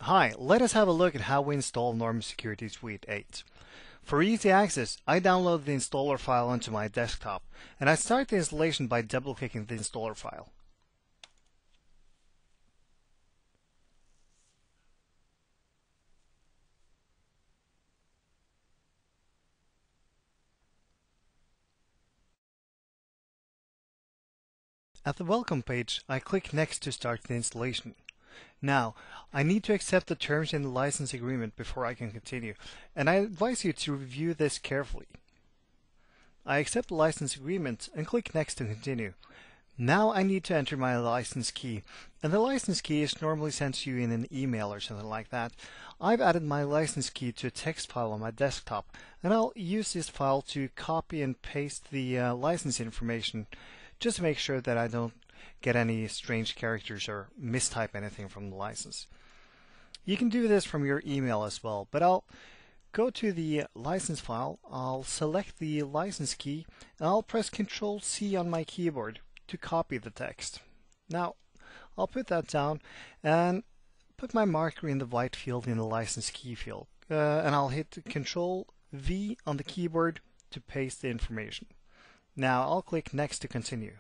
Hi, let us have a look at how we install Norman Security Suite 8. For easy access, I download the installer file onto my desktop, and I start the installation by double-clicking the installer file. At the welcome page, I click Next to start the installation. Now, I need to accept the terms in the license agreement before I can continue, and I advise you to review this carefully. I accept the license agreement and click Next to continue. Now I need to enter my license key, and the license key is normally sent to you in an email or something like that. I've added my license key to a text file on my desktop, and I'll use this file to copy and paste the license information just to make sure that I don't get any strange characters or mistype anything from the license. You can do this from your email as well, but I'll go to the license file, I'll select the license key, and I'll press Ctrl C on my keyboard to copy the text. Now, I'll put that down and put my marker in the white field in the license key field, and I'll hit Ctrl V on the keyboard to paste the information. Now I'll click Next to continue.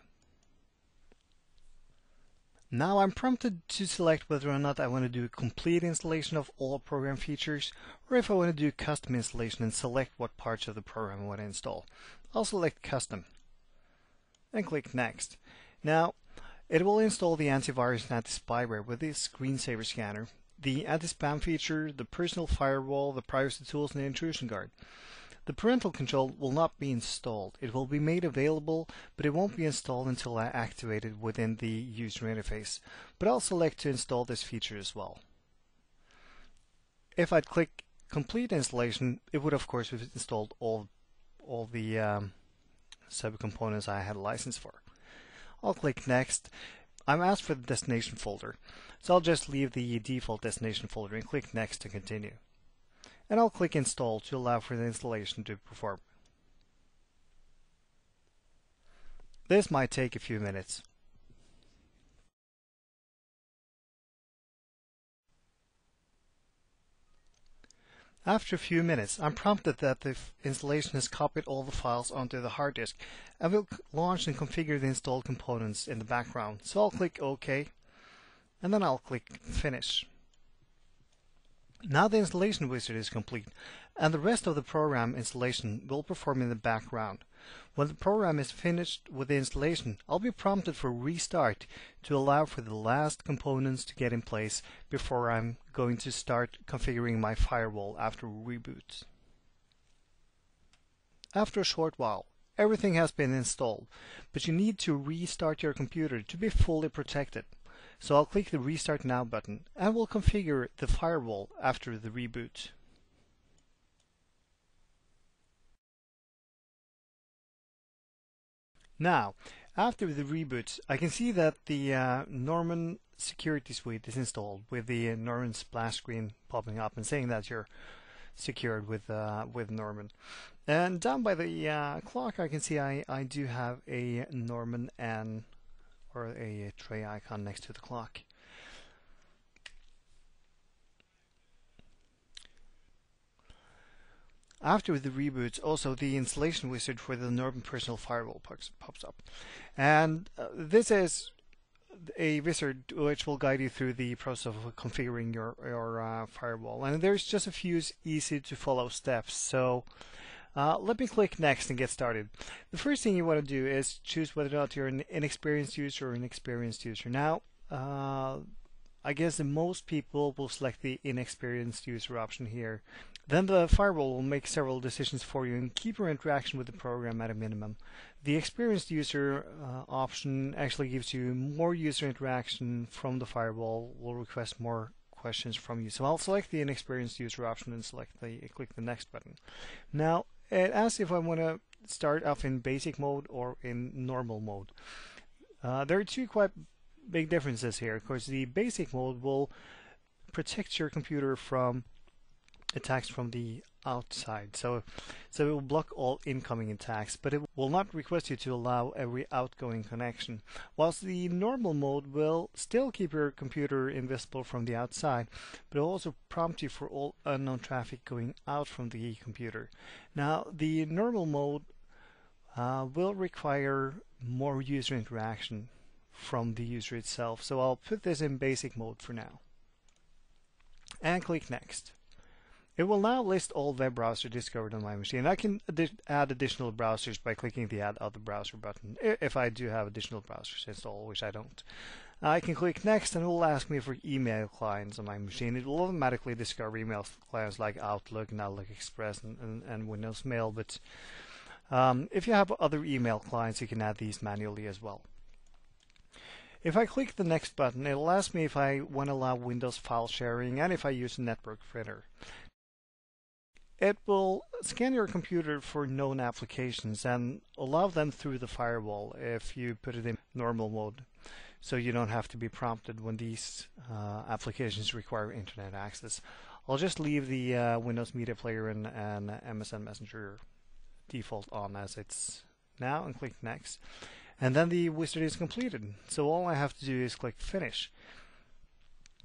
Now I'm prompted to select whether or not I want to do a complete installation of all program features, or if I want to do custom installation and select what parts of the program I want to install. I'll select Custom and click Next. Now it will install the antivirus and anti-spyware with the screensaver scanner, the anti-spam feature, the personal firewall, the privacy tools, and the intrusion guard. The parental control will not be installed. It will be made available, but it won't be installed until I activate it within the user interface. But I'll select to install this feature as well. If I'd click Complete Installation, it would of course have installed all the subcomponents I had a license for. I'll click Next. I'm asked for the destination folder, so I'll just leave the default destination folder and click Next to continue. And I'll click Install to allow for the installation to perform. This might take a few minutes. After a few minutes, I'm prompted that the installation has copied all the files onto the hard disk and will launch and configure the installed components in the background. So I'll click OK, and then I'll click Finish. Now the installation wizard is complete, and the rest of the program installation will perform in the background. When the program is finished with the installation, I'll be prompted for restart to allow for the last components to get in place before I'm going to start configuring my firewall after reboot. After a short while, everything has been installed, but you need to restart your computer to be fully protected. So I'll click the Restart Now button and we'll configure the firewall after the reboot. Now, after the reboot, I can see that the Norman Security Suite is installed with the Norman splash screen popping up and saying that you're secured with Norman. And down by the clock, I can see I do have a Norman N, or a tray icon next to the clock. After the reboot, also the installation wizard for the Norman Personal Firewall pops up. And this is a wizard which will guide you through the process of configuring your firewall. And there's just a few easy to follow steps. So let me click Next and get started. The first thing you want to do is choose whether or not you're an inexperienced user or an experienced user. Now, I guess that most people will select the inexperienced user option here. Then the firewall will make several decisions for you and keep your interaction with the program at a minimum. The experienced user option actually gives you more user interaction from the firewall, will request more questions from you. So I'll select the inexperienced user option and click the Next button. Now, it asks if I want to start off in basic mode or in normal mode. There are two quite big differences here. Of course, the basic mode will protect your computer from attacks from the outside. So it will block all incoming attacks, but it will not request you to allow every outgoing connection. Whilst the normal mode will still keep your computer invisible from the outside, but it will also prompt you for all unknown traffic going out from the computer. Now, the normal mode will require more user interaction from the user itself. So I'll put this in basic mode for now. And click Next. It will now list all web browsers discovered on my machine. I can add additional browsers by clicking the Add Other Browser button, if I do have additional browsers installed, which I don't. I can click Next and it will ask me for email clients on my machine. It will automatically discover email clients like Outlook and Outlook Express and Windows Mail, but if you have other email clients, you can add these manually as well. If I click the Next button, it will ask me if I want to allow Windows file sharing and if I use a network printer. It will scan your computer for known applications and allow them through the firewall if you put it in normal mode, so you don't have to be prompted when these applications require internet access. I'll just leave the Windows Media Player and MSN Messenger default on as it's now and click Next. And then the wizard is completed. So all I have to do is click Finish.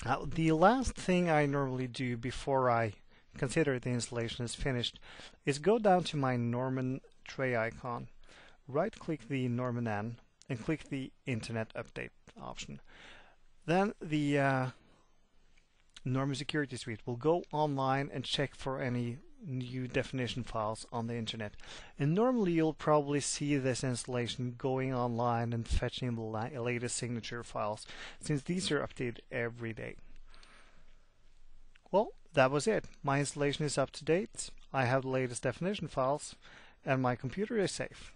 Now, the last thing I normally do before I consider the installation is finished is go down to my Norman tray icon, right click the Norman N and click the Internet Update option. Then the Norman Security Suite will go online and check for any new definition files on the internet. And normally you'll probably see this installation going online and fetching the latest signature files, since these are updated every day. Well, that was it. My installation is up to date. I have the latest definition files and my computer is safe.